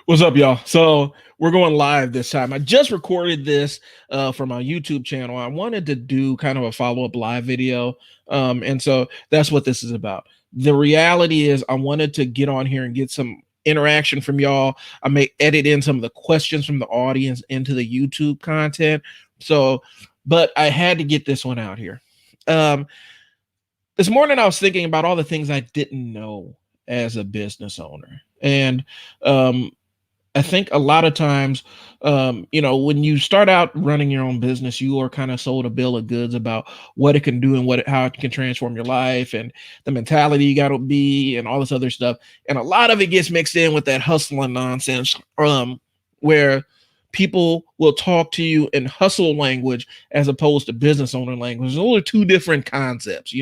What's up, y'all? So we're going live this time. I just recorded this for my YouTube channel. I wanted to do kind of a follow-up live video. And so that's what this is about. The reality is I wanted to get on here and get some interaction from y'all. I may edit in some of the questions from the audience into the YouTube content. So, but I had to get this one out here. This morning I was thinking about all the things I didn't know as a business owner. And I think a lot of times, when you start out running your own business, you are kind of sold a bill of goods about what it can do and how it can transform your life and the mentality you got to be and all this other stuff. And a lot of it gets mixed in with that hustling nonsense, where people will talk to you in hustle language as opposed to business owner language. Those are two different concepts.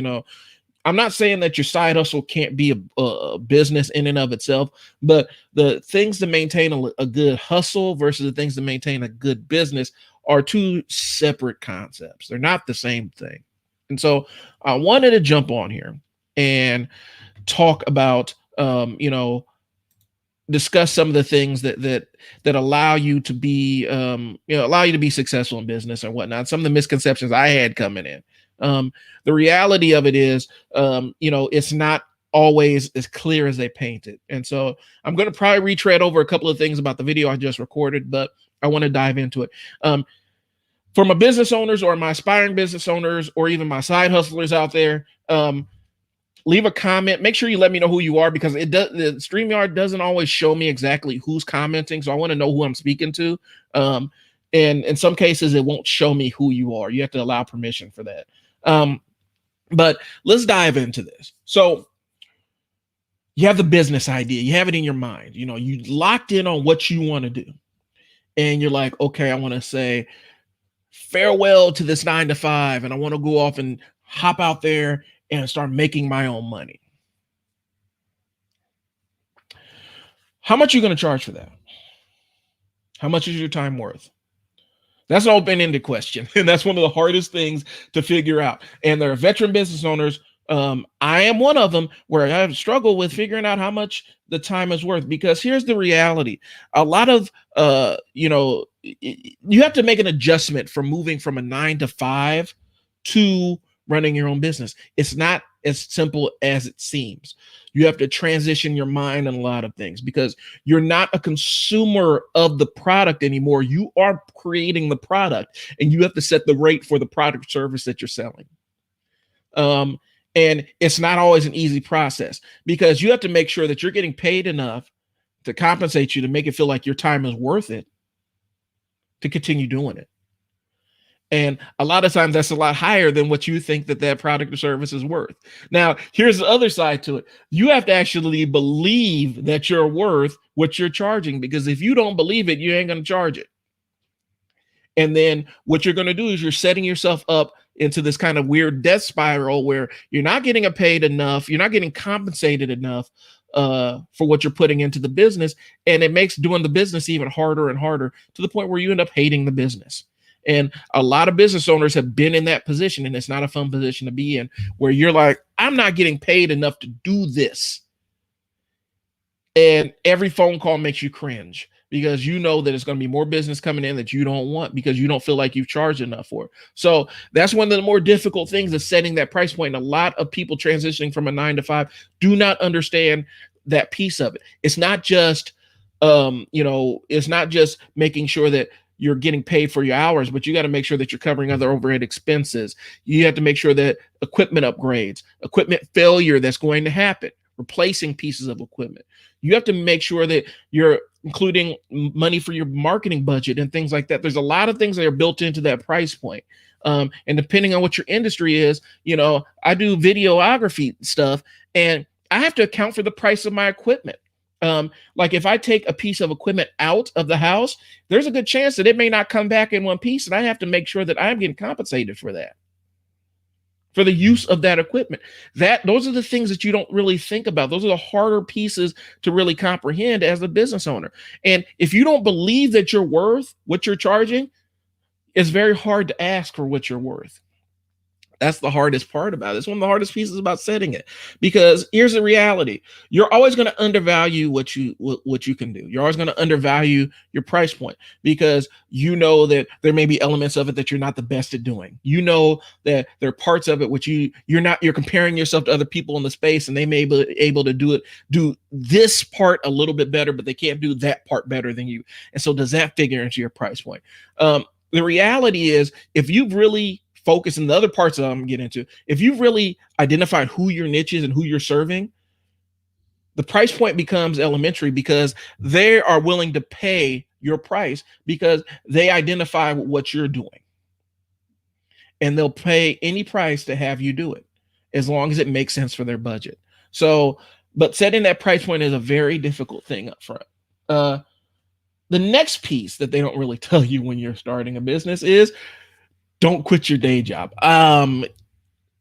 I'm not saying that your side hustle can't be a business in and of itself, but the things to maintain a good hustle versus the things to maintain a good business are two separate concepts. They're not the same thing. And so I wanted to jump on here and talk about, discuss some of the things that allow you to be, successful in business and whatnot. Some of the misconceptions I had coming in. The reality of it is, it's not always as clear as they paint it. And so I'm going to probably retread over a couple of things about the video I just recorded, but I want to dive into it. For my business owners or my aspiring business owners, or even my side hustlers out there, leave a comment. Make sure you let me know who you are, because the StreamYard doesn't always show me exactly who's commenting. So I want to know who I'm speaking to. And in some cases, it won't show me who you are. You have to allow permission for that. But let's dive into this. So you have the business idea, you have it in your mind, you locked in on what you want to do. And you're like, okay, I want to say farewell to this 9-to-5, and I want to go off and hop out there and start making my own money. How much are you going to charge for that? How much is your time worth? That's an open-ended question, and that's one of the hardest things to figure out. And there are veteran business owners. I am one of them where I have struggled with figuring out how much the time is worth, because here's the reality. A lot of, you have to make an adjustment from moving from a 9-to-5 to running your own business. It's not as simple as it seems. You have to transition your mind on a lot of things, because you're not a consumer of the product anymore. You are creating the product, and you have to set the rate for the product or service that you're selling. And it's not always an easy process, because you have to make sure that you're getting paid enough to compensate you, to make it feel like your time is worth it to continue doing it. And a lot of times that's a lot higher than what you think that product or service is worth. Now, here's the other side to it. You have to actually believe that you're worth what you're charging, because if you don't believe it, you ain't going to charge it. And then what you're going to do is you're setting yourself up into this kind of weird death spiral where you're not getting paid enough. You're not getting compensated enough for what you're putting into the business. And it makes doing the business even harder and harder, to the point where you end up hating the business. And a lot of business owners have been in that position, and it's not a fun position to be in, where you're like, I'm not getting paid enough to do this. And every phone call makes you cringe, because you know that it's going to be more business coming in that you don't want, because you don't feel like you've charged enough for it. So that's one of the more difficult things, is setting that price point. And a lot of people transitioning from a 9-to-5 do not understand that piece of it. It's not just, it's not just making sure that you're getting paid for your hours, but you got to make sure that you're covering other overhead expenses. You have to make sure that equipment upgrades, equipment failure that's going to happen, replacing pieces of equipment. You have to make sure that you're including money for your marketing budget and things like that. There's a lot of things that are built into that price point. And depending on what your industry is, I do videography stuff, and I have to account for the price of my equipment. Like if I take a piece of equipment out of the house, there's a good chance that it may not come back in one piece, and I have to make sure that I'm getting compensated for that, for the use of that equipment. Those are the things that you don't really think about. Those are the harder pieces to really comprehend as a business owner. And if you don't believe that you're worth what you're charging, it's very hard to ask for what you're worth. That's the hardest part about it. It's one of the hardest pieces about setting it, because here's the reality: you're always going to undervalue what you can do. You're always going to undervalue your price point, because you know that there may be elements of it that you're not the best at doing. You know that there are parts of it which you're comparing yourself to other people in the space, and they may be able to do this part a little bit better, but they can't do that part better than you. And so does that figure into your price point? The reality is, if you've really focused in the other parts that I'm gonna get into, if you've really identified who your niche is and who you're serving, the price point becomes elementary, because they are willing to pay your price because they identify what you're doing, and they'll pay any price to have you do it, as long as it makes sense for their budget. So, but setting that price point is a very difficult thing up front. The next piece that they don't really tell you when you're starting a business is, don't quit your day job.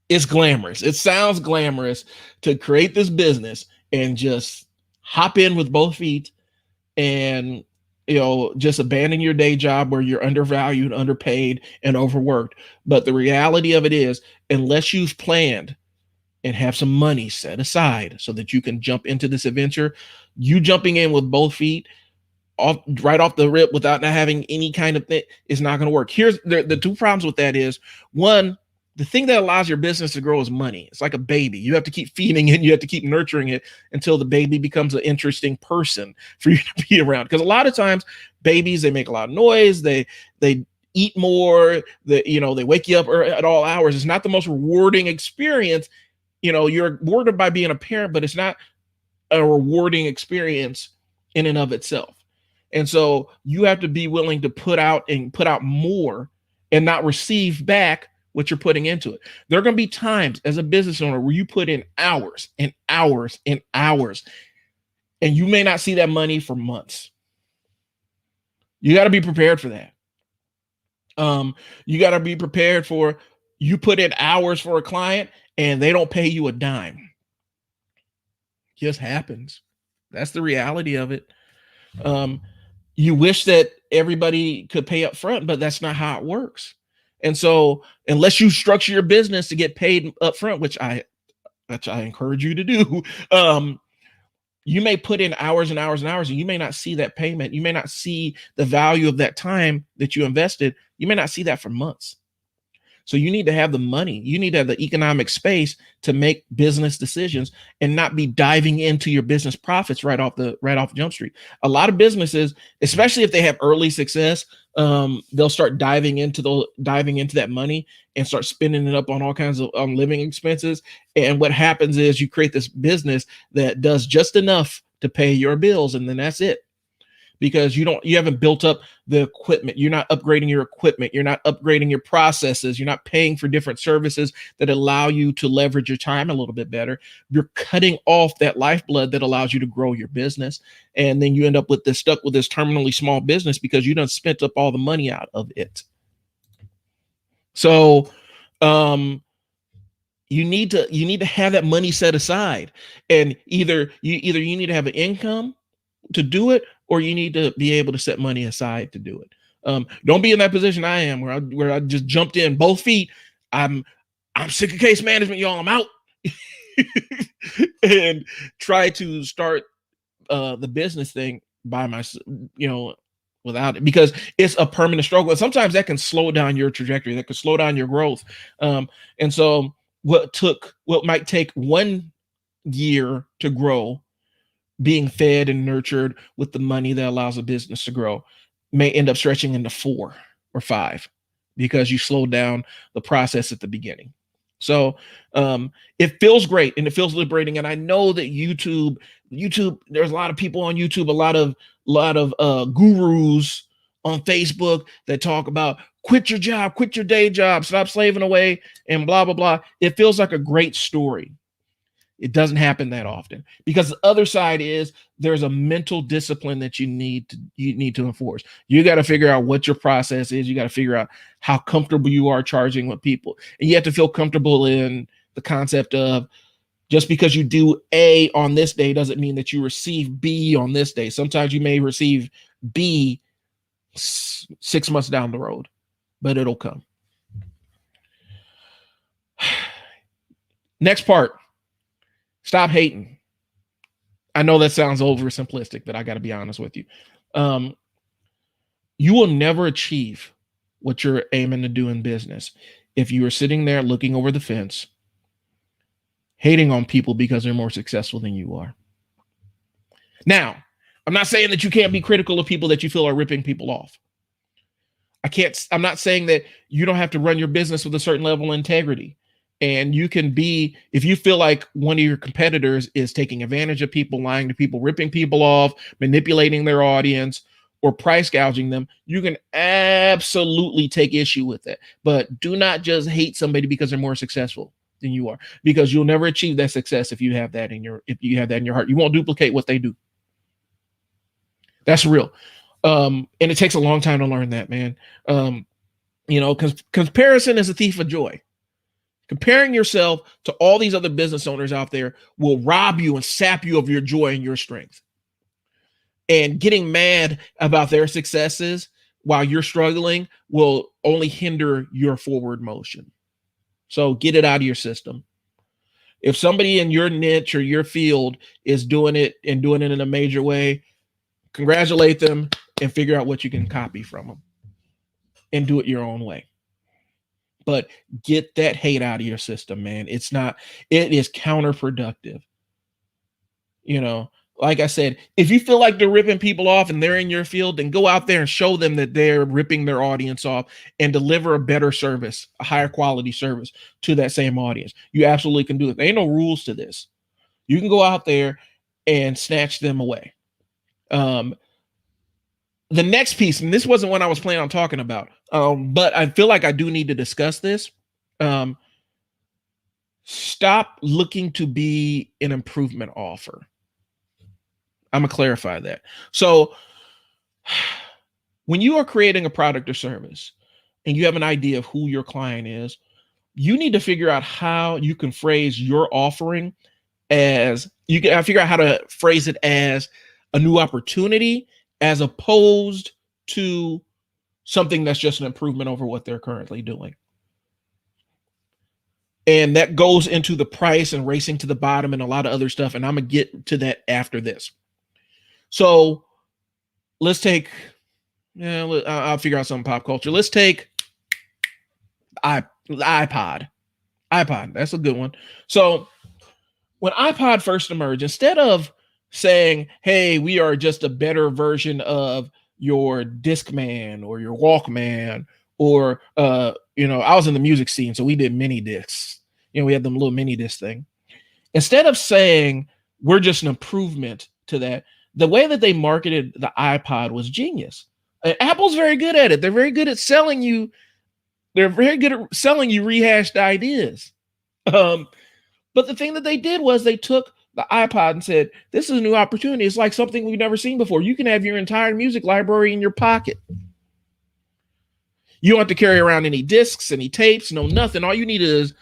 It's glamorous. It sounds glamorous to create this business and just hop in with both feet, and just abandon your day job where you're undervalued, underpaid, and overworked. But the reality of it is, unless you've planned and have some money set aside so that you can jump into this adventure, you jumping in with both feet right off the rip without not having any kind of thing is not going to work. Here's the two problems with that is, one, the thing that allows your business to grow is money. It's like a baby. You have to keep feeding it. You have to keep nurturing it until the baby becomes an interesting person for you to be around. Because a lot of times babies, they make a lot of noise. They eat more. They wake you up at all hours. It's not the most rewarding experience. You're rewarded by being a parent, but it's not a rewarding experience in and of itself. And so you have to be willing to put out more and not receive back what you're putting into it. There are going to be times as a business owner where you put in hours and hours and hours, and you may not see that money for months. You got to be prepared for that. You got to be prepared for, you put in hours for a client and they don't pay you a dime. It just happens. That's the reality of it. You wish that everybody could pay up front, but that's not how it works. And so unless you structure your business to get paid up front, which I encourage you to do, you may put in hours and hours and hours, and you may not see that payment. You may not see the value of that time that you invested. You may not see that for months. So you need to have the money. You need to have the economic space to make business decisions and not be diving into your business profits right off Jump Street. A lot of businesses, especially if they have early success, they'll start diving into that money and start spending it up on all kinds of living expenses. And what happens is you create this business that does just enough to pay your bills, and then that's it. Because you haven't built up the equipment. You're not upgrading your equipment. You're not upgrading your processes. You're not paying for different services that allow you to leverage your time a little bit better. You're cutting off that lifeblood that allows you to grow your business. And then you end up stuck with this terminally small business because you done spent up all the money out of it. So, you need to have that money set aside, and either you need to have an income to do it, or you need to be able to set money aside to do it. Don't be in that position I am, where I just jumped in both feet. I'm sick of case management, y'all. I'm out. And try to start the business thing by myself, without it, because it's a permanent struggle. And sometimes that can slow down your trajectory, that can slow down your growth. And so what might take 1 year to grow, being fed and nurtured with the money that allows a business to grow, may end up stretching into 4 or 5 because you slowed down the process at the beginning. So it feels great and it feels liberating. And I know that YouTube, there's a lot of people on YouTube, a lot of gurus on Facebook that talk about quit your job, quit your day job, stop slaving away, and blah, blah, blah. It feels like a great story. It doesn't happen that often, because the other side is there's a mental discipline that you need to enforce. You got to figure out what your process is. You got to figure out how comfortable you are charging with people. And you have to feel comfortable in the concept of, just because you do A on this day doesn't mean that you receive B on this day. Sometimes you may receive B 6 months down the road, but it'll come. Next part, stop hating. I know that sounds oversimplistic, but I got to be honest with you. Um, you will never achieve what you're aiming to do in business if you are sitting there looking over the fence, hating on people because they're more successful than you are. Now, I'm not saying that you can't be critical of people that you feel are ripping people off. I'm not saying that you don't have to run your business with a certain level of integrity. And you can be, if you feel like one of your competitors is taking advantage of people, lying to people, ripping people off, manipulating their audience, or price gouging them, you can absolutely take issue with it. But do not just hate somebody because they're more successful than you are, because you'll never achieve that success if you have that in your heart. You won't duplicate what they do. That's real. And it takes a long time to learn that, man. Because comparison is a thief of joy. Comparing yourself to all these other business owners out there will rob you and sap you of your joy and your strength. And getting mad about their successes while you're struggling will only hinder your forward motion. So get it out of your system. If somebody in your niche or your field is doing it and doing it in a major way, congratulate them and figure out what you can copy from them and do it your own way. But get that hate out of your system, man. It is counterproductive. Like I said, if you feel like they're ripping people off and they're in your field, then go out there and show them that they're ripping their audience off and deliver a better service, a higher quality service to that same audience. You absolutely can do it. There ain't no rules to this. You can go out there and snatch them away. The next piece, and this wasn't what I was planning on talking about, but I feel like I do need to discuss this. Stop looking to be an improvement offer. I'm going to clarify that. So when you are creating a product or service and you have an idea of who your client is, you need to figure out how you can phrase your offering as you can figure out how to phrase it as a new opportunity, as opposed to something that's just an improvement over what they're currently doing. And that goes into the price and racing to the bottom and a lot of other stuff. And I'm going to get to that after this. So let's take, I'll figure out some pop culture. Let's take iPod. That's a good one. So when iPod first emerged, instead of saying, hey, we are just a better version of your Discman or your Walkman, or, I was in the music scene, so we did mini discs. We had them little mini disc thing. Instead of saying we're just an improvement to that, the way that they marketed the iPod was genius. Apple's very good at it. They're very good at selling you. They're very good at selling you rehashed ideas. But the thing that they did was they took the iPod and said, this is a new opportunity. It's like something we've never seen before. You can have your entire music library in your pocket. You don't have to carry around any discs, any tapes, no nothing. All you need is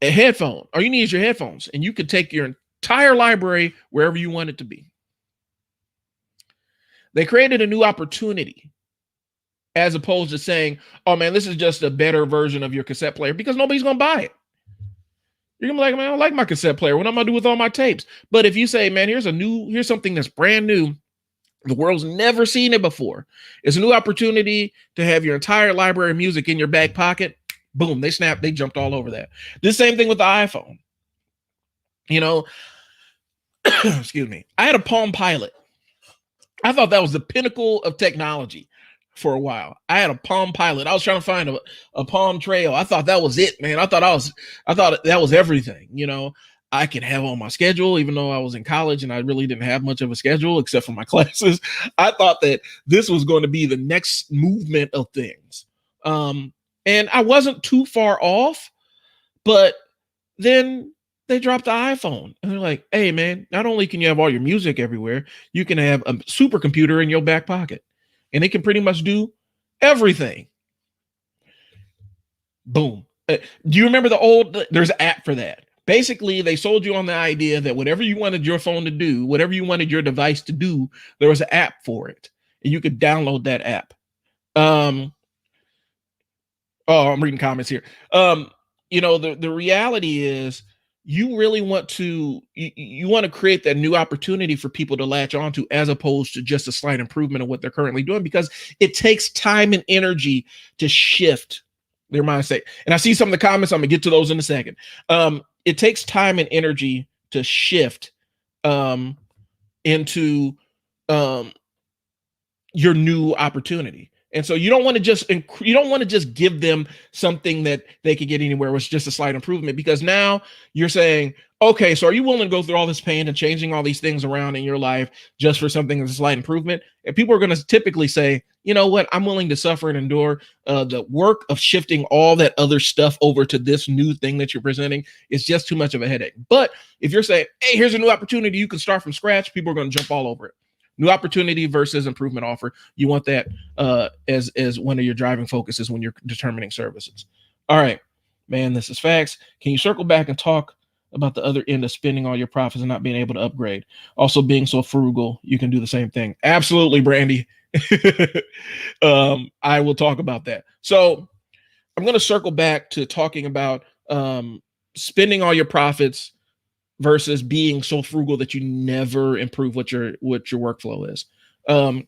a headphone. All you need is your headphones, and you can take your entire library wherever you want it to be. They created a new opportunity as opposed to saying, oh man, this is just a better version of your cassette player, because nobody's going to buy it. You're going to be like, man, I don't like my cassette player. What am I going to do with all my tapes? But if you say, man, here's something that's brand new, the world's never seen it before. It's a new opportunity to have your entire library of music in your back pocket. Boom, they jumped all over that. The same thing with the iPhone. Excuse me. I had a Palm Pilot. I thought that was the pinnacle of technology for a while. I had a Palm Pilot. I was trying to find a Palm Trail. I thought that was it, man. I thought that was everything. I could have on my schedule, even though I was in college and I really didn't have much of a schedule except for my classes. I thought that this was going to be the next movement of things. And I wasn't too far off, but then they dropped the iPhone and they're like, hey man, not only can you have all your music everywhere, you can have a supercomputer in your back pocket and it can pretty much do everything. Boom. Do you remember there's an app for that. Basically, they sold you on the idea that whatever you wanted your phone to do, whatever you wanted your device to do, there was an app for it. And you could download that app. Oh, I'm reading comments here. the reality is you really want to you want to create that new opportunity for people to latch onto, as opposed to just a slight improvement of what they're currently doing, because it takes time and energy to shift their mindset. And I see some of the comments, I'm gonna get to those in a second. It takes time and energy to shift um into um your new opportunity. And so you don't want to just give them something that they could get anywhere with just a slight improvement, because now you're saying, okay, so are you willing to go through all this pain and changing all these things around in your life just for something that's a slight improvement? And people are going to typically say, you know what, I'm willing to suffer and endure the work of shifting all that other stuff over to this new thing that you're presenting. It's just too much of a headache. But if you're saying, hey, here's a new opportunity, you can start from scratch, people are going to jump all over it. New opportunity versus improvement offer. You want that as one of your driving focuses when you're determining services. All right, man, this is facts. Can you circle back and talk about the other end of spending all your profits and not being able to upgrade? Also, being so frugal, you can do the same thing. Absolutely, Brandy. I will talk about that. So I'm going to circle back to talking about spending all your profits versus being so frugal that you never improve what your workflow is. The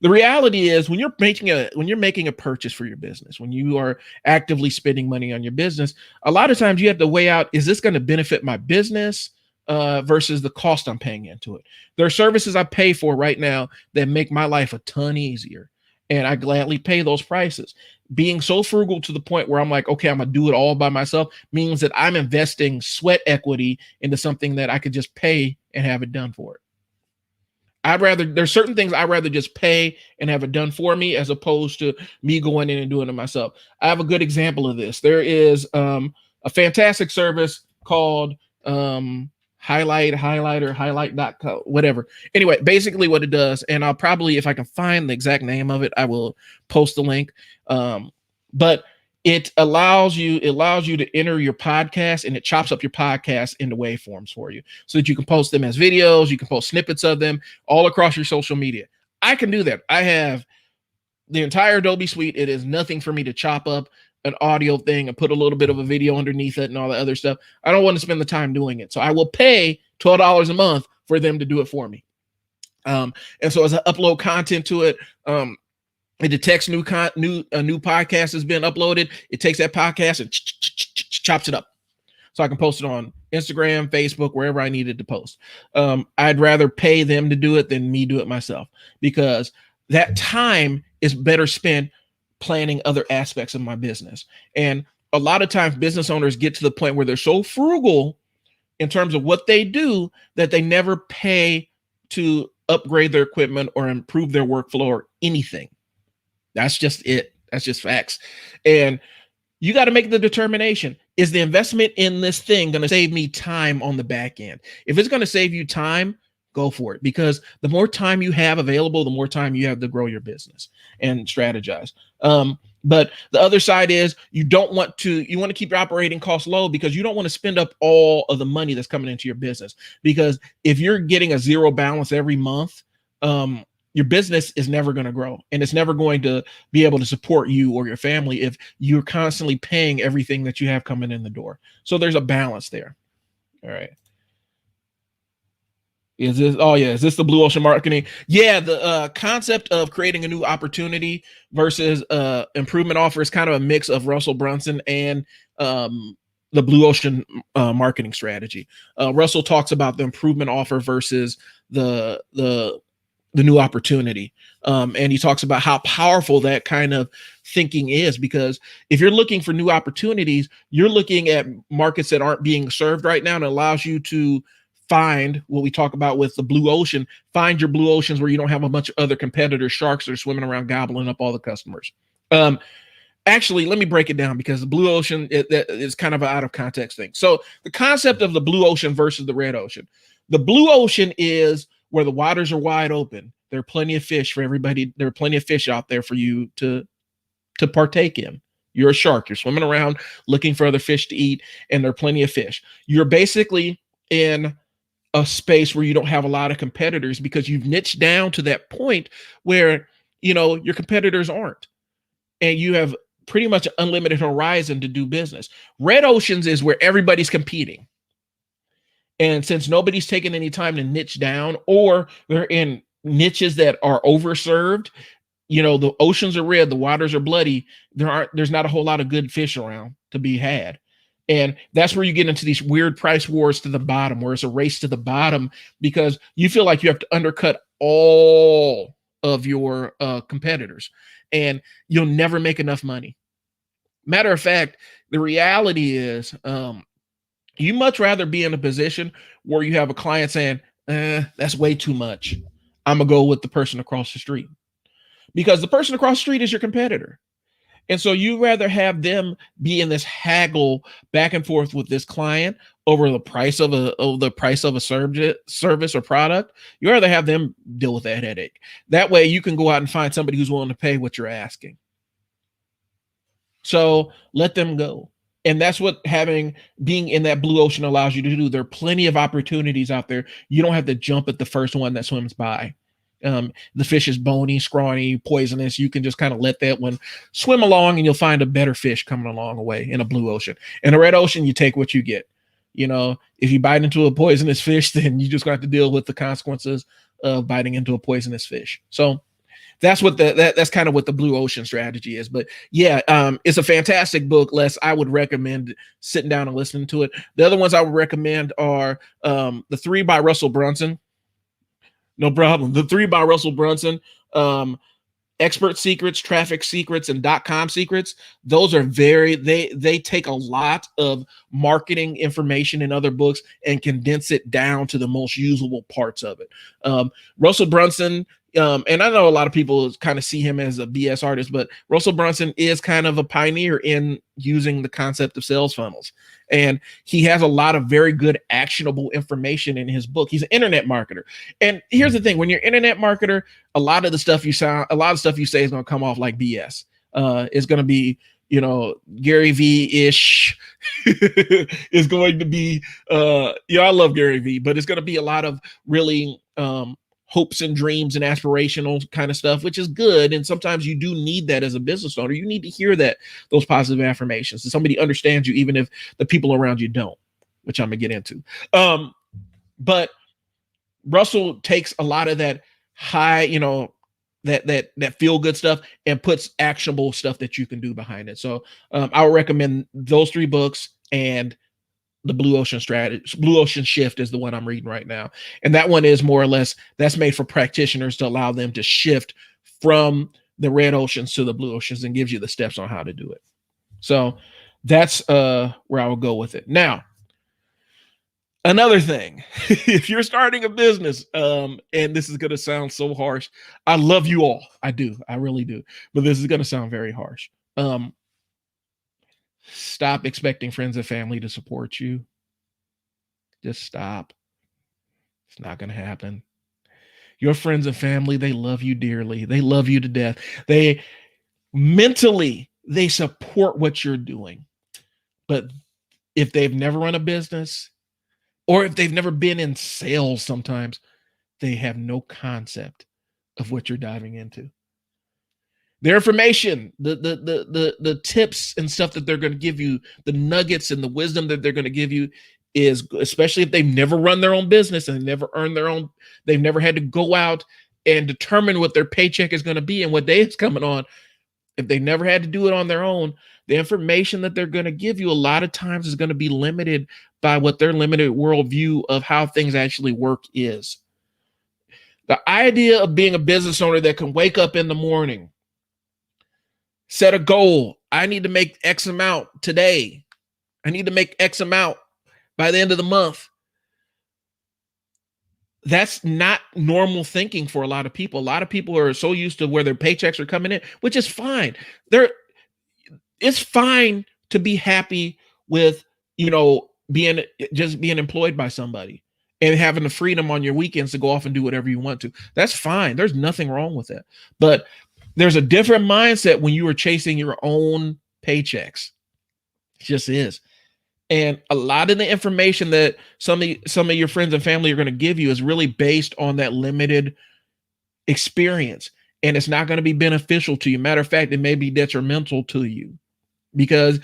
reality is, when you're making a purchase for your business, when you are actively spending money on your business, a lot of times you have to weigh out, is this going to benefit my business versus the cost I'm paying into it? There are services I pay for right now that make my life a ton easier, and I gladly pay those prices. Being so frugal to the point where I'm like, okay, I'm gonna do it all by myself, means that I'm investing sweat equity into something that I could just pay and have it done for it. There's certain things I'd rather just pay and have it done for me, as opposed to me going in and doing it myself. I have a good example of this. There is a fantastic service called highlight.co, whatever. Anyway, basically what it does, and I'll probably, if I can find the exact name of it, I will post the link. But it allows you to enter your podcast, and it chops up your podcast into waveforms for you, so that you can post them as videos. You can post snippets of them all across your social media. I can do that. I have the entire Adobe suite. It is nothing for me to chop up an audio thing and put a little bit of a video underneath it and all that other stuff. I don't want to spend the time doing it. So I will pay $12 a month for them to do it for me. And so as I upload content to it, it detects new podcast has been uploaded. It takes that podcast and chops it up, so I can post it on Instagram, Facebook, wherever I needed to post. I'd rather pay them to do it than me do it myself, because that time is better spent planning other aspects of my business. And a lot of times business owners get to the point where they're so frugal in terms of what they do that they never pay to upgrade their equipment or improve their workflow or anything. That's just it. That's just facts. And you got to make the determination, is the investment in this thing going to save me time on the back end? If it's going to save you time, go for it, because the more time you have available, the more time you have to grow your business and strategize. But the other side is, you want to keep your operating costs low, because you don't want to spend up all of the money that's coming into your business. Because if you're getting a zero balance every month, your business is never going to grow, and it's never going to be able to support you or your family if you're constantly paying everything that you have coming in the door. So there's a balance there. All right. Is this the blue ocean marketing? Yeah, the concept of creating a new opportunity versus improvement offer is kind of a mix of Russell Brunson and the blue ocean marketing strategy. Russell talks about the improvement offer versus the new opportunity. And he talks about how powerful that kind of thinking is, because if you're looking for new opportunities, you're looking at markets that aren't being served right now, and it allows you to find what we talk about with the blue ocean. Find your blue oceans where you don't have a bunch of other competitors, sharks that are swimming around gobbling up all the customers. Actually, let me break it down, because the blue ocean is kind of an out of context thing. So the concept of the blue ocean versus the red ocean. The blue ocean is where the waters are wide open. There are plenty of fish for everybody. There are plenty of fish out there for you to partake in. You're a shark. You're swimming around looking for other fish to eat, and there are plenty of fish. You're basically in a space where you don't have a lot of competitors, because you've niched down to that point where your competitors aren't, and you have pretty much unlimited horizon to do business. Red oceans is where everybody's competing. And since nobody's taking any time to niche down, or they're in niches that are overserved, the oceans are red, the waters are bloody. There's not a whole lot of good fish around to be had. And that's where you get into these weird price wars to the bottom, where it's a race to the bottom because you feel like you have to undercut all of your competitors and you'll never make enough money. Matter of fact, the reality is you much rather be in a position where you have a client saying, that's way too much. I'm going to go with the person across the street, because the person across the street is your competitor. And so you rather have them be in this haggle back and forth with this client over the price of a service or product. You rather have them deal with that headache. That way you can go out and find somebody who's willing to pay what you're asking. So let them go. And that's what being in that blue ocean allows you to do. There are plenty of opportunities out there. You don't have to jump at the first one that swims by. The fish is bony, scrawny, poisonous. You can just kind of let that one swim along and you'll find a better fish coming along the way in a blue ocean. In a red ocean, you take what you get. If you bite into a poisonous fish, then you just got to deal with the consequences of biting into a poisonous fish. So that's what that's kind of what the blue ocean strategy is. But yeah, it's a fantastic book, Les. I would recommend sitting down and listening to it. The other ones I would recommend are The Three by Russell Brunson. No problem. The Three by Russell Brunson, Expert Secrets, Traffic Secrets, and .com Secrets. Those are they take a lot of marketing information in other books and condense it down to the most usable parts of it. Russell Brunson, and I know a lot of people kind of see him as a BS artist, but Russell Brunson is kind of a pioneer in using the concept of sales funnels. And he has a lot of very good actionable information in his book. He's an internet marketer. And here's the thing, when you're an internet marketer, a lot of the stuff you say is going to come off like BS. It's going to be, Gary V-ish. Is going to be, I love Gary V, but it's going to be a lot of really, hopes and dreams and aspirational kind of stuff, which is good. And sometimes you do need that as a business owner. You need to hear those positive affirmations, and somebody understands you, even if the people around you don't, which I'm gonna get into. But Russell takes a lot of that high, that feel good stuff and puts actionable stuff that you can do behind it. So I would recommend those 3 books, and the Blue Ocean Strategy. Blue Ocean Shift is the one I'm reading right now. And that one is more or less, that's made for practitioners to allow them to shift from the red oceans to the blue oceans, and gives you the steps on how to do it. So that's where I will go with it. Now, another thing, if you're starting a business, and this is going to sound so harsh, I love you all. I do. I really do. But this is going to sound very harsh. Stop expecting friends and family to support you. Just stop. It's not going to happen. Your friends and family, they love you dearly. They love you to death. They support what you're doing. But if they've never run a business, or if they've never been in sales, sometimes they have no concept of what you're diving into. Their information, the tips and stuff that they're going to give you, the nuggets and the wisdom that they're going to give you, is, especially if they've never run their own business and never earned their own, they've never had to go out and determine what their paycheck is going to be and what day it's coming on. If they never had to do it on their own, the information that they're going to give you a lot of times is going to be limited by what their limited worldview of how things actually work is. The idea of being a business owner that can wake up in the morning, set a goal. I need to make X amount today. I need to make X amount by the end of the month. That's not normal thinking for a lot of people. A lot of people are so used to where their paychecks are coming in, which is fine. It's fine to be happy with, being employed by somebody and having the freedom on your weekends to go off and do whatever you want to. That's fine. There's nothing wrong with that. But there's a different mindset when you are chasing your own paychecks. It just is. And a lot of the information that some of your friends and family are going to give you is really based on that limited experience. and it's not going to be beneficial to you. Matter of fact, it may be detrimental to you because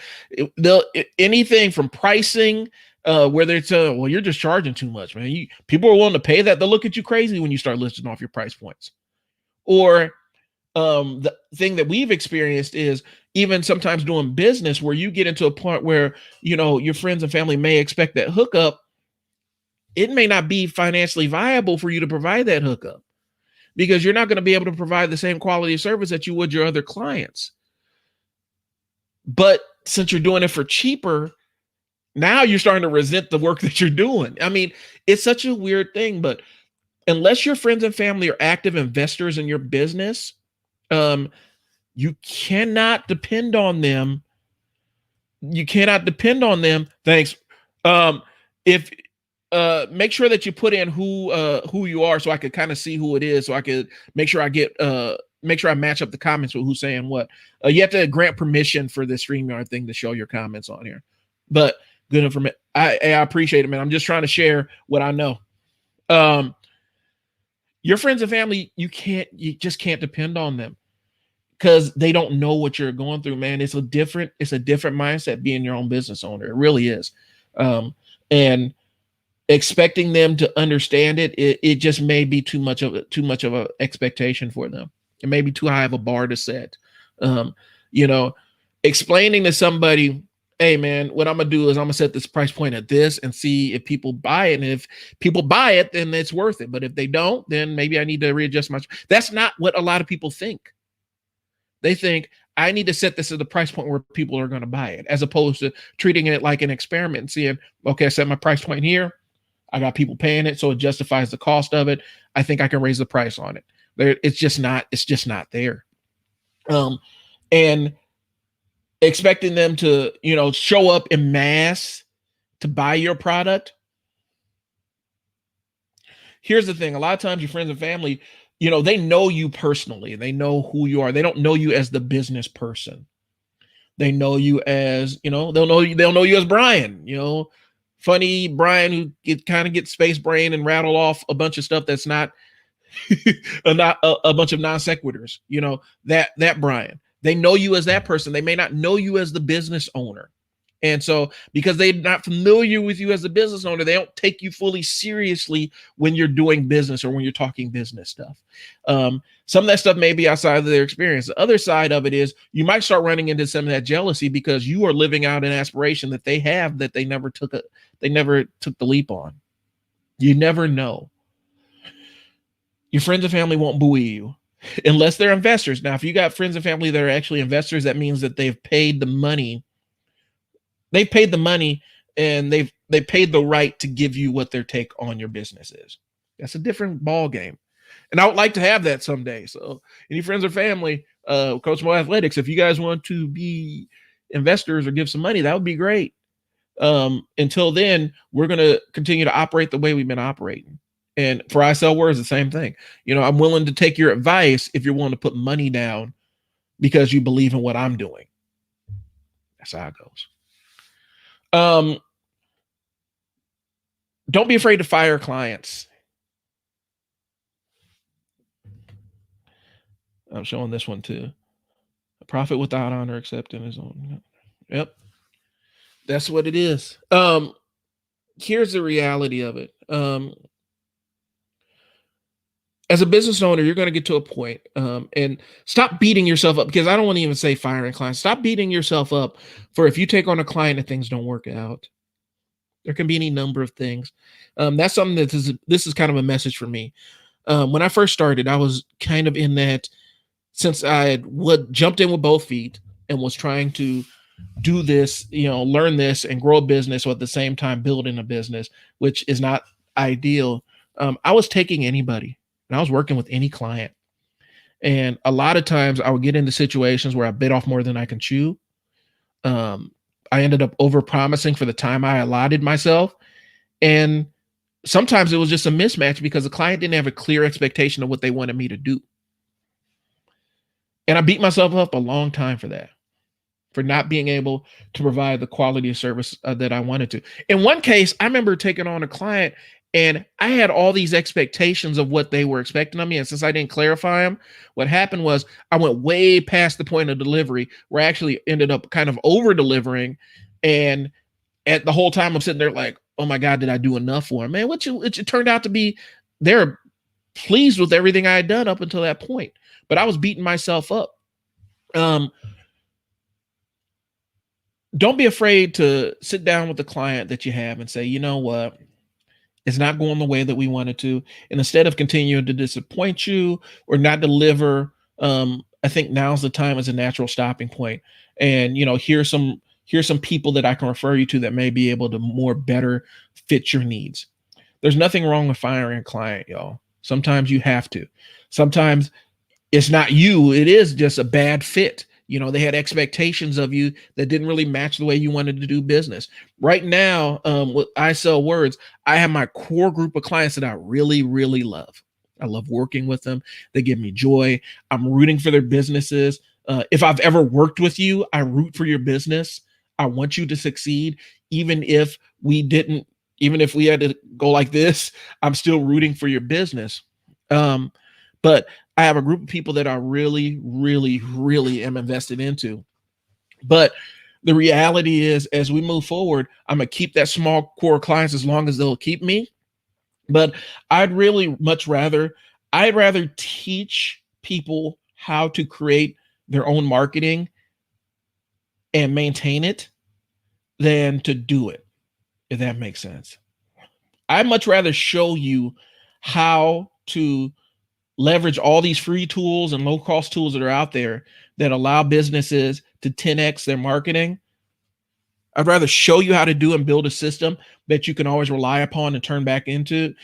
anything from pricing, whether it's well, you're just charging too much, man. People are willing to pay that. They'll look at you crazy when you start listing off your price points. Or the thing that we've experienced is even sometimes doing business where you get into a point where your friends and family may expect that hookup. It may not be financially viable for you to provide that hookup because you're not going to be able to provide the same quality of service that you would your other clients. But since you're doing it for cheaper, now you're starting to resent the work that you're doing. I mean, it's such a weird thing, but unless your friends and family are active investors in your business, you cannot depend on them. You cannot depend on them. Thanks. If make sure that you put in who you are so I could kind of see who it is, so I could make sure I match up the comments with who's saying what. You have to grant permission for the StreamYard thing to show your comments on here. But good information. I appreciate it, man. I'm just trying to share what I know. Your friends and family, you just can't depend on them because they don't know what you're going through, man. It's a different mindset being your own business owner. It really is. And expecting them to understand it just may be too much of a expectation for them. It may be too high of a bar to set. Explaining to somebody, hey man, what I'm gonna do is I'm gonna set this price point at this and see if people buy it. And if people buy it, then it's worth it. But if they don't, then maybe I need to readjust my. That's not what a lot of people think. They think I need to set this at the price point where people are going to buy it, as opposed to treating it like an experiment and seeing, okay, I set my price point here. I got people paying it, so it justifies the cost of it. I think I can raise the price on it. It's just not there. And expecting them to, show up in mass to buy your product. Here's the thing. A lot of times your friends and family, they know you personally. They know who you are. They don't know you as the business person. They know you as, they'll know you as Brian, funny Brian who kind of gets space brain and rattle off a bunch of stuff that's not a bunch of non sequiturs, that Brian. They know you as that person. They may not know you as the business owner. And so because they're not familiar with you as a business owner, they don't take you fully seriously when you're doing business or when you're talking business stuff. Some of that stuff may be outside of their experience. The other side of it is you might start running into some of that jealousy because you are living out an aspiration that they have that they never took the leap on. You never know. Your friends and family won't buoy you unless they're investors. Now, if you got friends and family that are actually investors, that means that they've paid the money. They've paid the money and they paid the right to give you what their take on your business is. That's a different ball game. And I would like to have that someday. So any friends or family, Coach Mo Athletics, if you guys want to be investors or give some money, that would be great. Until then, we're going to continue to operate the way we've been operating. And for I Sell Words, the same thing. I'm willing to take your advice if you're willing to put money down because you believe in what I'm doing. That's how it goes. Don't be afraid to fire clients. I'm showing this one too. A prophet without honor accepting his own. Yep. That's what it is. Here's the reality of it. As a business owner, you're going to get to a point, and stop beating yourself up, because I don't want to even say firing clients. Stop beating yourself up for if you take on a client and things don't work out. There can be any number of things. That's something this is kind of a message for me. When I first started, I was kind of in that, since I jumped in with both feet and was trying to do this, learn this and grow a business, or at the same time building a business, which is not ideal. I was taking anybody and I was working with any client. And a lot of times I would get into situations where I bit off more than I can chew. I ended up over promising for the time I allotted myself. And sometimes it was just a mismatch because the client didn't have a clear expectation of what they wanted me to do. And I beat myself up a long time for that, for not being able to provide the quality of service that I wanted to. In one case, I remember taking on a client And I had all these expectations of what they were expecting of me. And since I didn't clarify them, what happened was I went way past the point of delivery where I actually ended up kind of over delivering. And at the whole time I'm sitting there like, oh my God, did I do enough for them? Man, it turned out to be they're pleased with everything I had done up until that point. But I was beating myself up. Um, don't be afraid to sit down with the client that you have and say, you know what? It's not going the way that we wanted to. And instead of continuing to disappoint you or not deliver, I think now's the time as a natural stopping point. And here's some people that I can refer you to that may be able to more better fit your needs. There's nothing wrong with firing a client, y'all. Sometimes you have to. Sometimes it's not you, it is just a bad fit. They had expectations of you that didn't really match the way you wanted to do business. Right now, with I Sell Words, I have my core group of clients that I really, really love. I love working with them. They give me joy. I'm rooting for their businesses. If I've ever worked with you, I root for your business. I want you to succeed. Even if we didn't, even if we had to go like this, I'm still rooting for your business. But I have a group of people that I really, really, really am invested into. But the reality is, as we move forward, I'm gonna keep that small core of clients as long as they'll keep me. But I'd rather teach people how to create their own marketing and maintain it than to do it, if that makes sense. I'd much rather show you how to leverage all these free tools and low cost tools that are out there that allow businesses to 10x their marketing. I'd rather show you how to do and build a system that you can always rely upon and turn back into,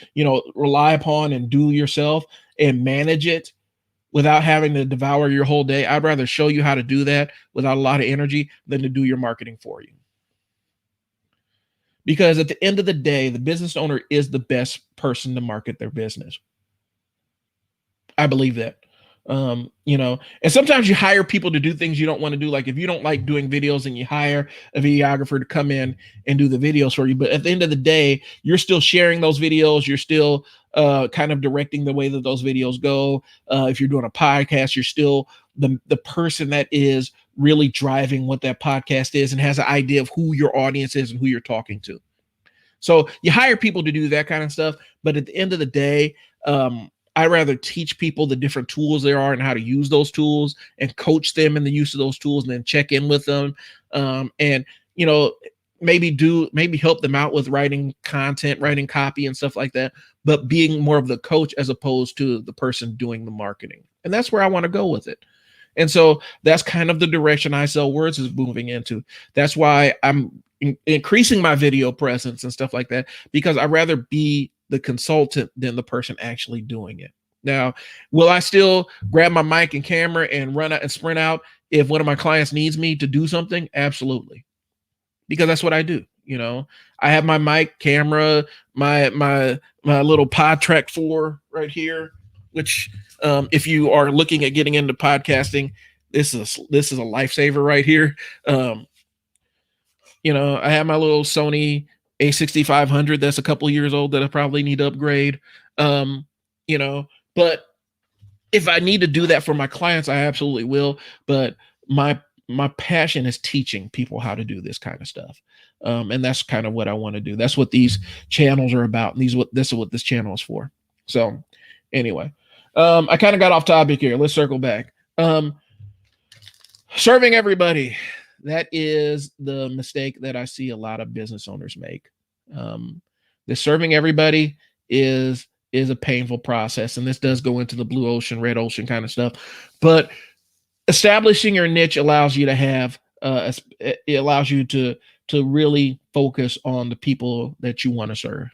rely upon and do yourself and manage it without having to devour your whole day. I'd rather show you how to do that without a lot of energy than to do your marketing for you. Because at the end of the day, the business owner is the best person to market their business. I believe that. And sometimes you hire people to do things you don't want to do. Like if you don't like doing videos and you hire a videographer to come in and do the videos for you. But at the end of the day, you're still sharing those videos. You're still kind of directing the way that those videos go. If you're doing a podcast, you're still the person that is really driving what that podcast is and has an idea of who your audience is and who you're talking to. So you hire people to do that kind of stuff. But at the end of the day, I'd rather teach people the different tools there are and how to use those tools and coach them in the use of those tools and then check in with them. And, maybe help them out with writing content, writing copy and stuff like that, but being more of the coach as opposed to the person doing the marketing. And that's where I want to go with it. And so that's kind of the direction I Sell Words is moving into. That's why I'm increasing my video presence and stuff like that, because I'd rather be the consultant than the person actually doing it. Now, will I still grab my mic and camera and run out and sprint out if one of my clients needs me to do something? Absolutely. Because that's what I do. I have my mic, camera, my little Pod Track 4 right here, which if you are looking at getting into podcasting, this is a lifesaver right here. I have my little Sony A6500 that's a couple years old that I probably need to upgrade. But if I need to do that for my clients, I absolutely will. But my passion is teaching people how to do this kind of stuff. And that's kind of what I want to do. That's what these channels are about. And this is what this channel is for. So anyway, I kind of got off topic here. Let's circle back. Serving everybody. That is the mistake that I see a lot of business owners make. The serving everybody is a painful process. And this does go into the blue ocean, red ocean kind of stuff. But establishing your niche allows you to have, it allows you to really focus on the people that you want to serve.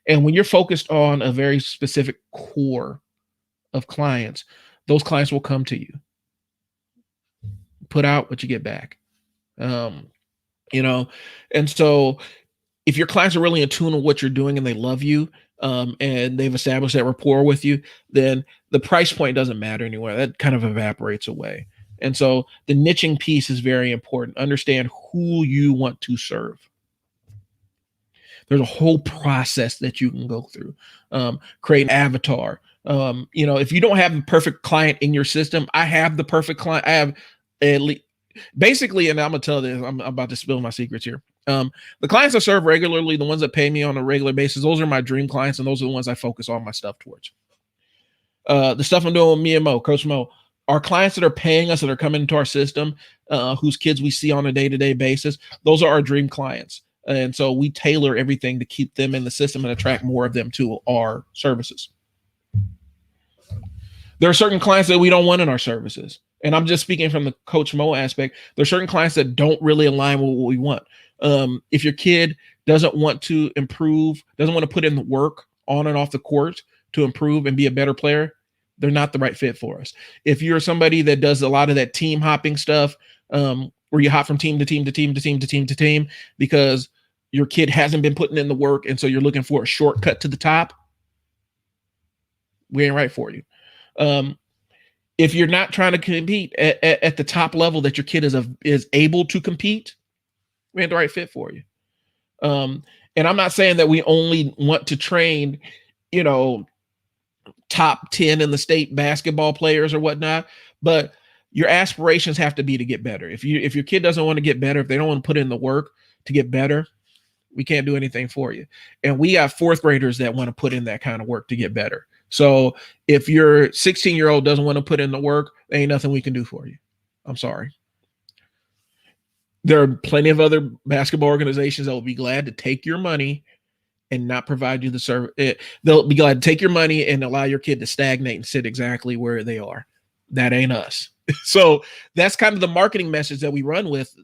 And when you're focused on a very specific core of clients, those clients will come to you. Put out what you get back. And so if your clients are really in tune with what you're doing and they love you, and they've established that rapport with you, then the price point doesn't matter anymore. That kind of evaporates away. And so the niching piece is very important. Understand who you want to serve. There's a whole process that you can go through. Create an avatar. If you don't have the perfect client in your system, I have the perfect client. I have at least basically, and I'm gonna tell this. I'm about to spill my secrets here. The clients I serve regularly, the ones that pay me on a regular basis, those are my dream clients, and those are the ones I focus all my stuff towards. The stuff I'm doing with me and Mo, Coach Mo, our clients that are paying us, that are coming into our system, whose kids we see on a day-to-day basis, those are our dream clients. And so we tailor everything to keep them in the system and attract more of them to our services. There are certain clients that we don't want in our services. And I'm just speaking from the Coach Mo aspect. There are certain clients that don't really align with what we want. If your kid doesn't want to improve, doesn't want to put in the work on and off the court to improve and be a better player, they're not the right fit for us. If you're somebody that does a lot of that team hopping stuff, where you hop from team to team to team to team to team to team because your kid hasn't been putting in the work, and so you're looking for a shortcut to the top, we ain't right for you. If you're not trying to compete at the top level that your kid is able to compete, we ain't the right fit for you. And I'm not saying that we only want to train, top 10 in the state basketball players or whatnot, but your aspirations have to be to get better. If your kid doesn't want to get better, if they don't want to put in the work to get better, we can't do anything for you. And we got fourth graders that want to put in that kind of work to get better. So if your 16-year-old doesn't want to put in the work, there ain't nothing we can do for you. I'm sorry. There are plenty of other basketball organizations that will be glad to take your money and not provide you the service. They'll be glad to take your money and allow your kid to stagnate and sit exactly where they are. That ain't us. So that's kind of the marketing message that we run with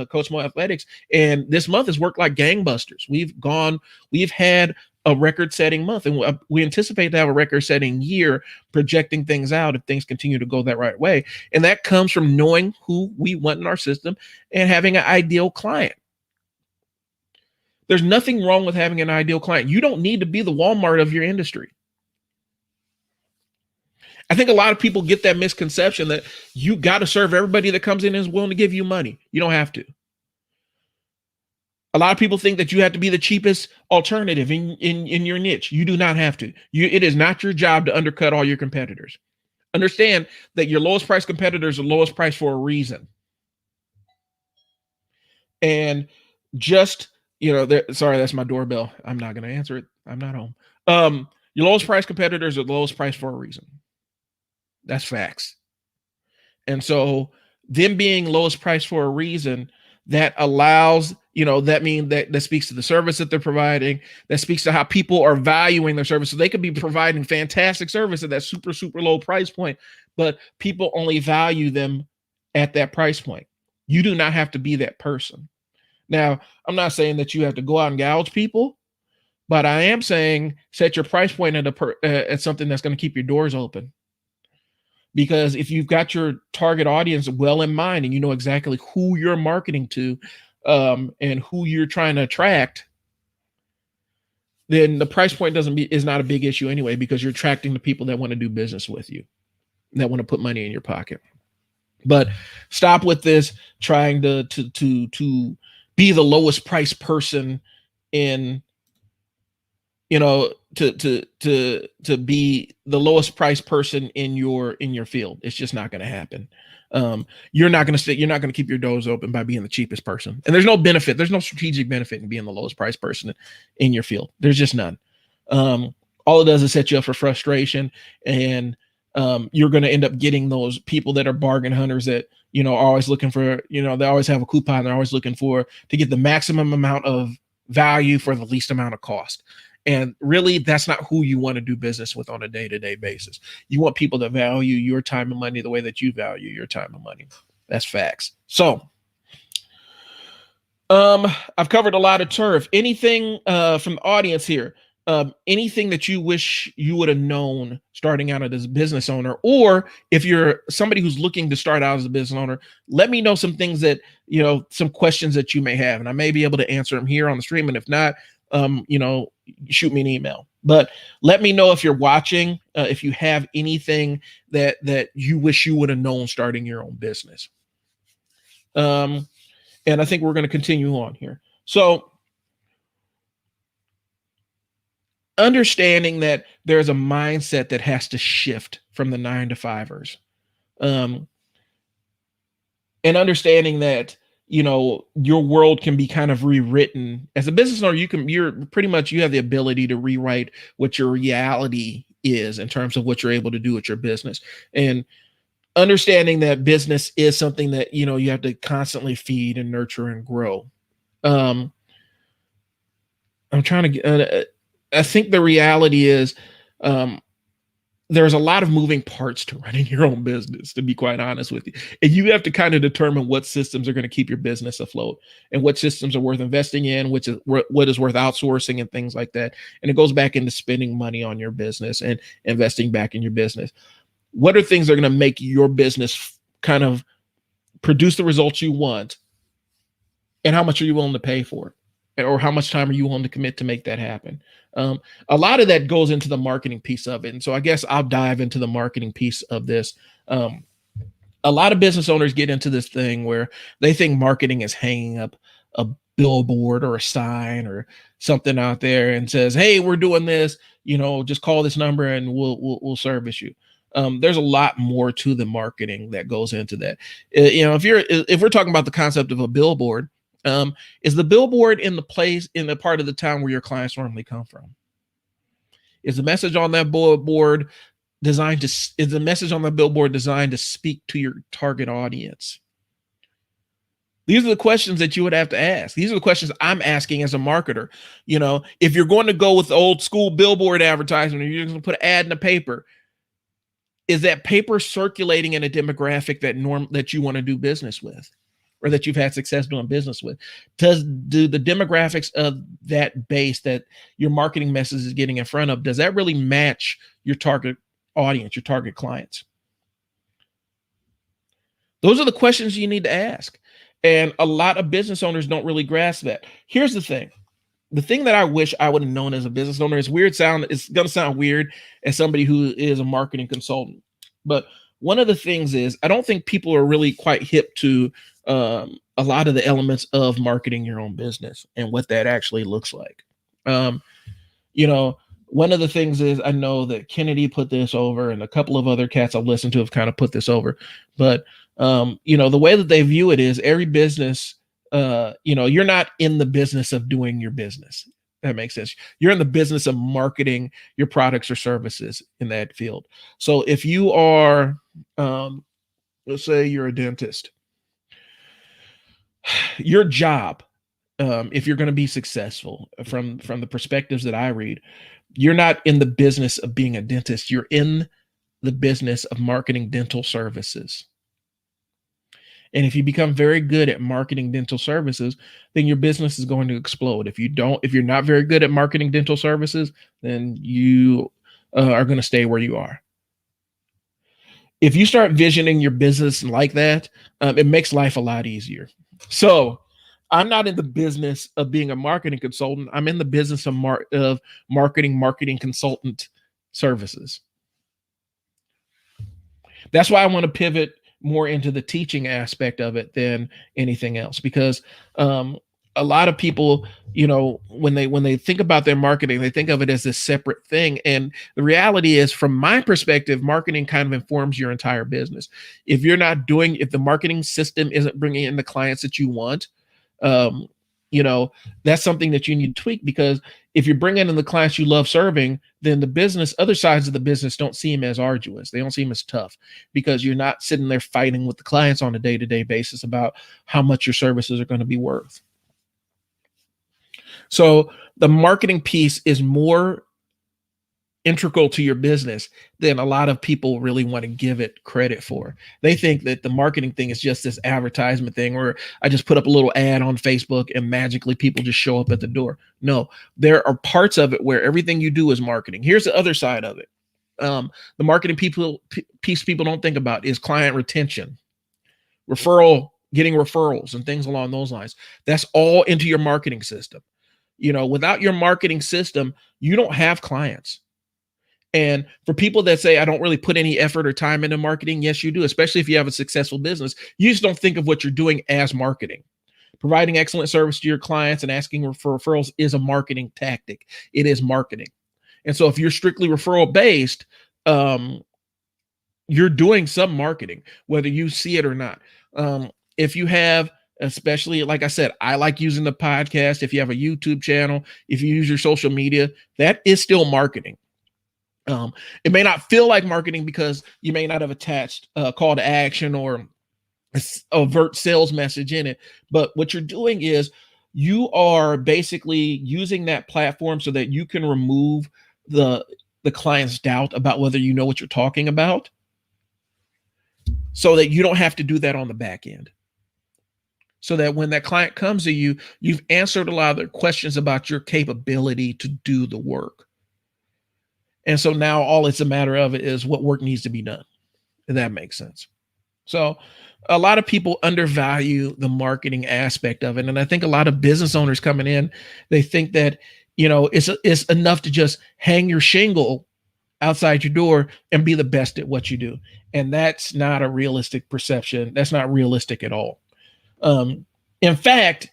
Coach Mo Athletics. And this month has worked like gangbusters. We've had a record-setting month, and we anticipate to have a record-setting year, projecting things out if things continue to go that right way. And that comes from knowing who we want in our system and having an ideal client. There's nothing wrong with having an ideal client. You don't need to be the Walmart of your industry. I think a lot of people get that misconception that you got to serve everybody that comes in and is willing to give you money. You don't have to. A lot of people think that you have to be the cheapest alternative in your niche. You do not have to. It is not your job to undercut all your competitors. Understand that your lowest price competitors are lowest price for a reason. And just, sorry, that's my doorbell. I'm not going to answer it. I'm not home. Your lowest price competitors are the lowest price for a reason. That's facts. And so them being lowest price for a reason, that allows, that means that speaks to the service that they're providing, that speaks to how people are valuing their service. So they could be providing fantastic service at that super, super low price point, but people only value them at that price point. You do not have to be that person. Now, I'm not saying that you have to go out and gouge people, but I am saying set your price point at something that's going to keep your doors open. Because if you've got your target audience well in mind and you know exactly who you're marketing to, and who you're trying to attract, then the price point is not a big issue anyway, because you're attracting the people that want to do business with you, that want to put money in your pocket. But stop with this trying to be the lowest price person in, to be the lowest price person in your field. It's just not going to happen. You're not going to keep your doors open by being the cheapest person. And there's no benefit. There's no strategic benefit in being the lowest price person in your field. There's just none. All it does is set you up for frustration, and you're going to end up getting those people that are bargain hunters that, are always looking for, they always have a coupon. They're always looking to get the maximum amount of value for the least amount of cost. And really, that's not who you want to do business with on a day-to-day basis. You want people that value your time and money the way that you value your time and money. That's facts. So, I've covered a lot of turf. Anything from the audience here? Anything that you wish you would have known starting out as a business owner, or if you're somebody who's looking to start out as a business owner, let me know some things that, some questions that you may have, and I may be able to answer them here on the stream. And if not, shoot me an email. But let me know if you're watching, if you have anything that you wish you would have known starting your own business. And I think we're going to continue on here. So understanding that there's a mindset that has to shift from the 9 to 5ers. Um, and understanding that, your world can be kind of rewritten as a business owner. You're pretty much, you have the ability to rewrite what your reality is in terms of what you're able to do with your business. And understanding that business is something that, you have to constantly feed and nurture and grow. um I'm trying to get I think the reality is, um there's a lot of moving parts to running your own business, to be quite honest with you. And you have to kind of determine what systems are going to keep your business afloat, and what systems are worth investing in, which is what is worth outsourcing, and things like that. And it goes back into spending money on your business and investing back in your business. What are things that are going to make your business kind of produce the results you want, and how much are you willing to pay for it, or how much time are you willing to commit to make that happen? um, a lot of that goes into the marketing piece of it, and so I guess I'll dive into the marketing piece of this. A lot of business owners get into this thing where they think marketing is hanging up a billboard or a sign or something out there and says, "Hey, we're doing this. Just call this number and we'll service you." There's a lot more to the marketing that goes into that. If we're talking about the concept of a billboard, is the billboard in the place, in the part of the town where your clients normally come from? Is the message on that billboard is the message on the billboard designed to speak to your target audience? These are the questions that you would have to ask. These are the questions I'm asking as a marketer. If you're going to go with old school billboard advertising, or you're going to put an ad in the paper, is that paper circulating in a demographic that you want to do business with, or that you've had success doing business with? Do the demographics of that base that your marketing message is getting in front of, does that really match your target audience, your target clients? Those are the questions you need to ask. And a lot of business owners don't really grasp that. Here's the thing. The thing that I wish I would have known as a business owner, it's going to sound weird as somebody who is a marketing consultant. But one of the things is, I don't think people are really quite hip to a lot of the elements of marketing your own business and what that actually looks like. Um, you know, One of the things is, I know that Kennedy put this over, and a couple of other cats I've listened to have kind of put this over. But the way that they view it is, every business, you're not in the business of doing your business. That makes sense. You're in the business of marketing your products or services in that field. So if you are, let's say you're a dentist, your job, if you're going to be successful, from the perspectives that I read, you're not in the business of being a dentist. You're in the business of marketing dental services. And if you become very good at marketing dental services, then your business is going to explode. If you're not very good at marketing dental services, then you are going to stay where you are. If you start visioning your business like that, it makes life a lot easier. So I'm not in the business of being a marketing consultant. I'm in the business of marketing consultant services. That's why I want to pivot more into the teaching aspect of it than anything else, because a lot of people, when they think about their marketing, they think of it as this separate thing. And the reality is, from my perspective, marketing kind of informs your entire business. If the marketing system isn't bringing in the clients that you want, um, that's something that you need to tweak, because if you're bringing in the clients you love serving, then other sides of the business don't seem as arduous. They don't seem as tough, because you're not sitting there fighting with the clients on a day-to-day basis about how much your services are going to be worth. So the marketing piece is more integral to your business than a lot of people really want to give it credit for. They think that the marketing thing is just this advertisement thing, or I just put up a little ad on Facebook and magically people just show up at the door. No, there are parts of it where everything you do is marketing. Here's the other side of it. The marketing piece people don't think about is client retention, getting referrals and things along those lines. That's all into your marketing system. Without your marketing system, you don't have clients. And for people that say, I don't really put any effort or time into marketing, yes, you do, especially if you have a successful business. You just don't think of what you're doing as marketing. Providing excellent service to your clients and asking for referrals is a marketing tactic. It is marketing. And so if you're strictly referral based, um, you're doing some marketing, whether you see it or not. If you have, especially like I said, I like using the podcast. If you have a YouTube channel, if you use your social media, that is still marketing. It may not feel like marketing because you may not have attached a call to action or overt sales message in it. But what you're doing is you are basically using that platform so that you can remove the the client's doubt about whether you know what you're talking about, so that you don't have to do that on the back end. So that when that client comes to you, you've answered a lot of their questions about your capability to do the work. And so now all it's a matter of is what work needs to be done. If that makes sense. So a lot of people undervalue the marketing aspect of it. And I think a lot of business owners coming in, they think that, it's enough to just hang your shingle outside your door and be the best at what you do. And that's not a realistic perception. That's not realistic at all. In fact,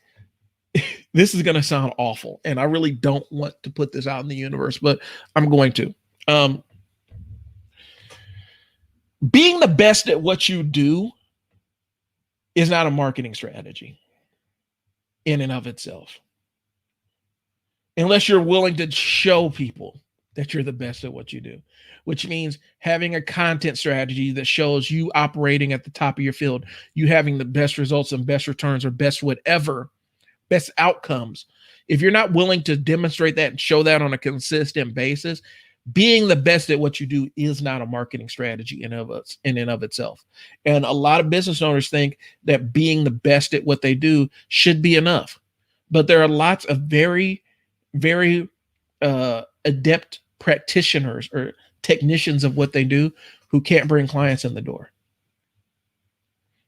this is going to sound awful, and I really don't want to put this out in the universe, but I'm going to. Being the best at what you do is not a marketing strategy in and of itself, unless you're willing to show people that you're the best at what you do, which means having a content strategy that shows you operating at the top of your field, you having the best results and best returns or best whatever, best outcomes. If you're not willing to demonstrate that and show that on a consistent basis, being the best at what you do is not a marketing strategy in and of itself. And a lot of business owners think that being the best at what they do should be enough. But there are lots of very, very adept practitioners or technicians of what they do who can't bring clients in the door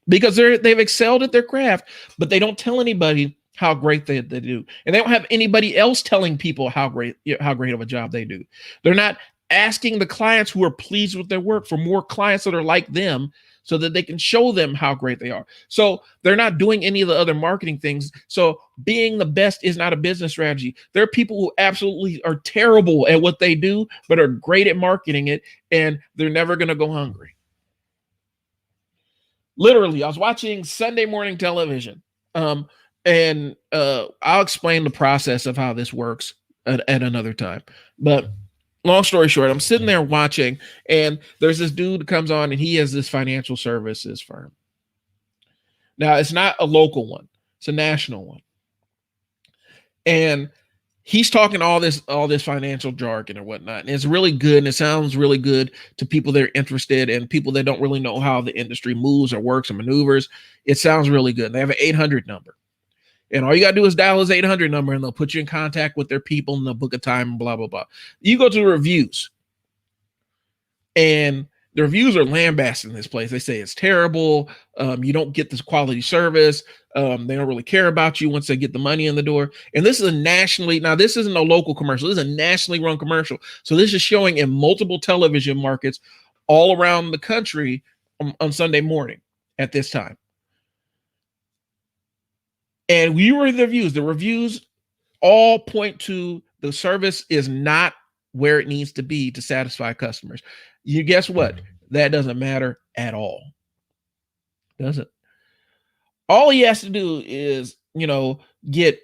because they've excelled at their craft, but they don't tell anybody how great they do. And they don't have anybody else telling people how great of a job they do. They're not asking the clients who are pleased with their work for more clients that are like them so that they can show them how great they are. So they're not doing any of the other marketing things. So being the best is not a business strategy. There are people who absolutely are terrible at what they do, but are great at marketing it, and they're never going to go hungry. Literally, I was watching Sunday morning television. And I'll explain the process of how this works at another time. But long story short, I'm sitting there watching, and there's this dude that comes on, and he has this financial services firm. Now, it's not a local one. It's a national one. And he's talking all this financial jargon and whatnot. And it's really good, and it sounds really good to people that are interested and people that don't really know how the industry moves or works or maneuvers. It sounds really good. They have an 800 number. And all you got to do is dial his 800 number, and they'll put you in contact with their people, and they'll book a time, and blah, blah, blah. You go to the reviews, and the reviews are lambasting this place. They say it's terrible. You don't get this quality service. They don't really care about you once they get the money in the door. And this is this isn't a local commercial. This is a nationally run commercial. So this is showing in multiple television markets all around the country on Sunday morning at this time. And we were the reviews. The reviews all point to the service is not where it needs to be to satisfy customers. You guess what? That doesn't matter at all. Does it? All he has to do is, get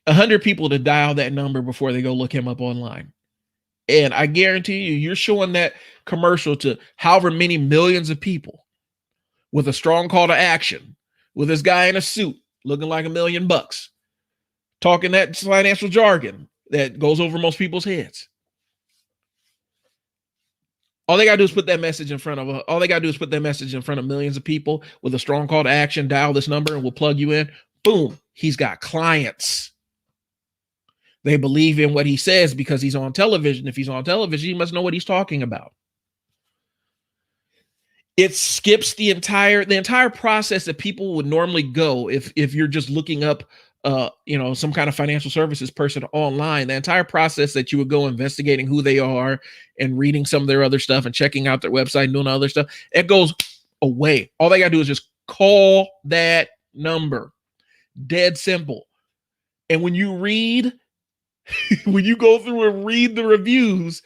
100 people to dial that number before they go look him up online. And I guarantee you're showing that commercial to however many millions of people with a strong call to action, with this guy in a suit looking like $1 million, talking that financial jargon that goes over most people's heads. All they gotta do is put that message in front of millions of people with a strong call to action. Dial this number, and we'll plug you in. Boom, he's got clients. They believe in what he says because he's on television. If he's on television, he must know what he's talking about. It skips the entire process that people would normally go if you're just looking up some kind of financial services person online. The entire process that you would go investigating who they are and reading some of their other stuff and checking out their website and doing other stuff, it goes away. All they gotta do is just call that number. Dead simple. And when you read When you go through and read the reviews,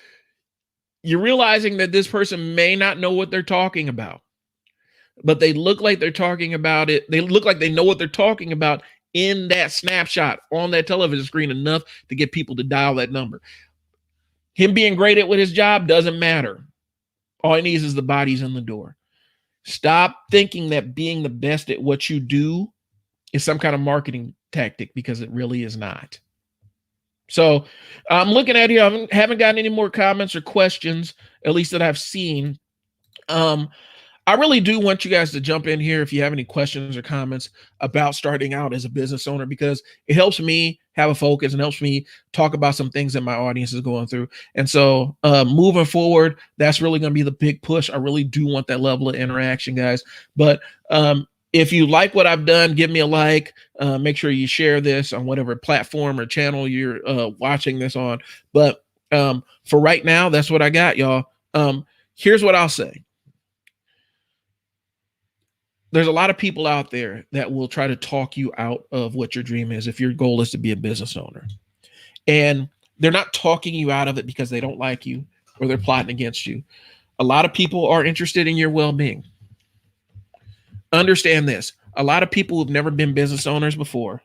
you're realizing that this person may not know what they're talking about, but they look like they're talking about it. They look like they know what they're talking about in that snapshot on that television screen enough to get people to dial that number. Him being great at what his job doesn't matter. All he needs is the bodies in the door. Stop thinking that being the best at what you do is some kind of marketing tactic, because it really is not. So I'm looking at here. I haven't gotten any more comments or questions, at least that I've seen. I really do want you guys to jump in here if you have any questions or comments about starting out as a business owner, because it helps me have a focus and helps me talk about some things that my audience is going through. And so moving forward, that's really going to be the big push. I really do want that level of interaction, guys. But if you like what I've done, give me a like. Make sure you share this on whatever platform or channel you're watching this on. But for right now, that's what I got, y'all. Here's what I'll say. There's a lot of people out there that will try to talk you out of what your dream is if your goal is to be a business owner. And they're not talking you out of it because they don't like you or they're plotting against you. A lot of people are interested in your well-being. Understand this. A lot of people who've never been business owners before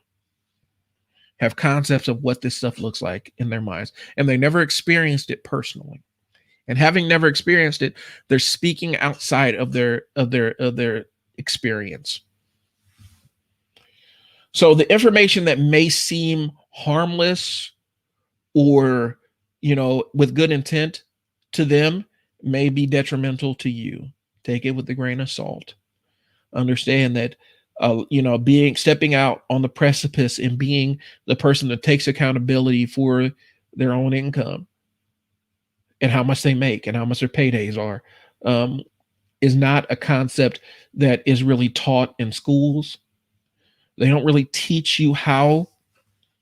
have concepts of what this stuff looks like in their minds, and they never experienced it personally. And having never experienced it, they're speaking outside of their experience. So the information that may seem harmless or, with good intent to them may be detrimental to you. Take it with a grain of salt. Understand that, stepping out on the precipice and being the person that takes accountability for their own income and how much they make and how much their paydays are, is not a concept that is really taught in schools. They don't really teach you how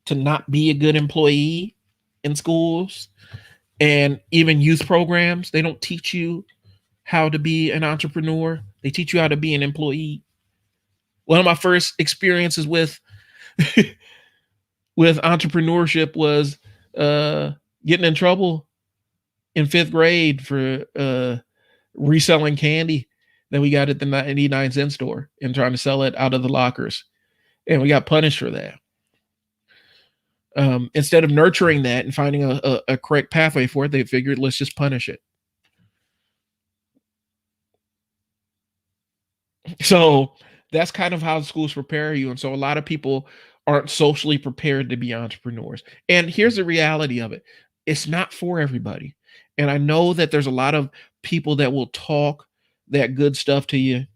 to not be a good employee in schools, and even youth programs. They don't teach you how to be an entrepreneur. They teach you how to be an employee. One of my first experiences with entrepreneurship was getting in trouble in 5th grade for reselling candy that we got at the 99-cent store and trying to sell it out of the lockers. And we got punished for that. Instead of nurturing that and finding a correct pathway for it, they figured, let's just punish it. So that's kind of how schools prepare you. And so a lot of people aren't socially prepared to be entrepreneurs. And here's the reality of it. It's not for everybody. And I know that there's a lot of people that will talk that good stuff to you.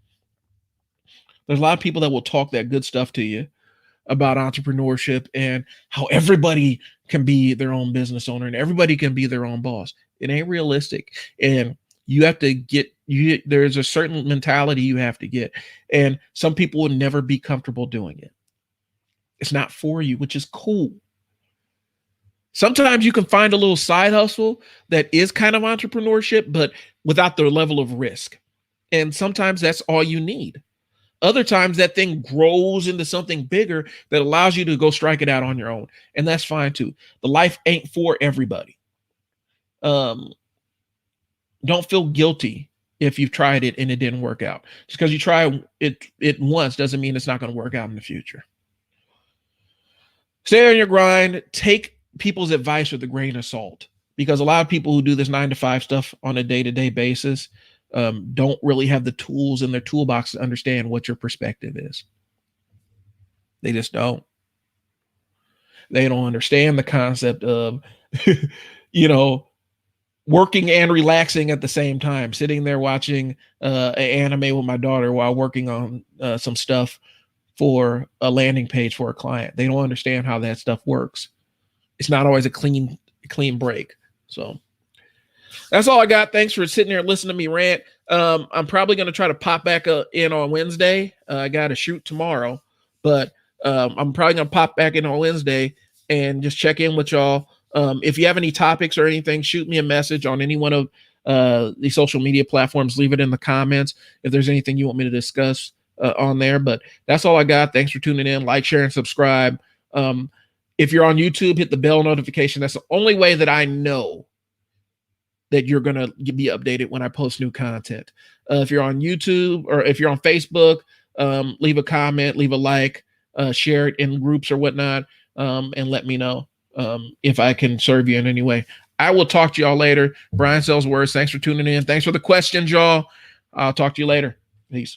There's a lot of people that will talk that good stuff to you about entrepreneurship and how everybody can be their own business owner and everybody can be their own boss. It ain't realistic. And you have to there's a certain mentality you have to get. And some people will never be comfortable doing it. It's not for you, which is cool. Sometimes you can find a little side hustle that is kind of entrepreneurship, but without the level of risk. And sometimes that's all you need. Other times that thing grows into something bigger that allows you to go strike it out on your own. And that's fine too. The life ain't for everybody. Don't feel guilty if you've tried it and it didn't work out. Just because you try it once doesn't mean it's not going to work out in the future. Stay on your grind. Take people's advice with a grain of salt, because a lot of people who do this 9-to-5 stuff on a day-to-day basis don't really have the tools in their toolbox to understand what your perspective is. They just don't. They don't understand the concept of, working and relaxing at the same time, sitting there watching an anime with my daughter while working on some stuff for a landing page for a client. They don't understand how that stuff works. It's not always a clean break. So that's all I got. Thanks for sitting there and listening to me rant. I'm probably going to try to pop back in on Wednesday. I got a shoot tomorrow, but I'm probably going to pop back in on Wednesday and just check in with y'all. If you have any topics or anything, shoot me a message on any one of the social media platforms. Leave it in the comments if there's anything you want me to discuss on there. But that's all I got. Thanks for tuning in. Like, share, and subscribe. If you're on YouTube, hit the bell notification. That's the only way that I know that you're going to be updated when I post new content. If you're on YouTube or if you're on Facebook, leave a comment, leave a like, share it in groups or whatnot, and let me know if I can serve you in any way. I will talk to y'all later. Brian Sells Words. Thanks for tuning in. Thanks for the questions, y'all. I'll talk to you later. Peace.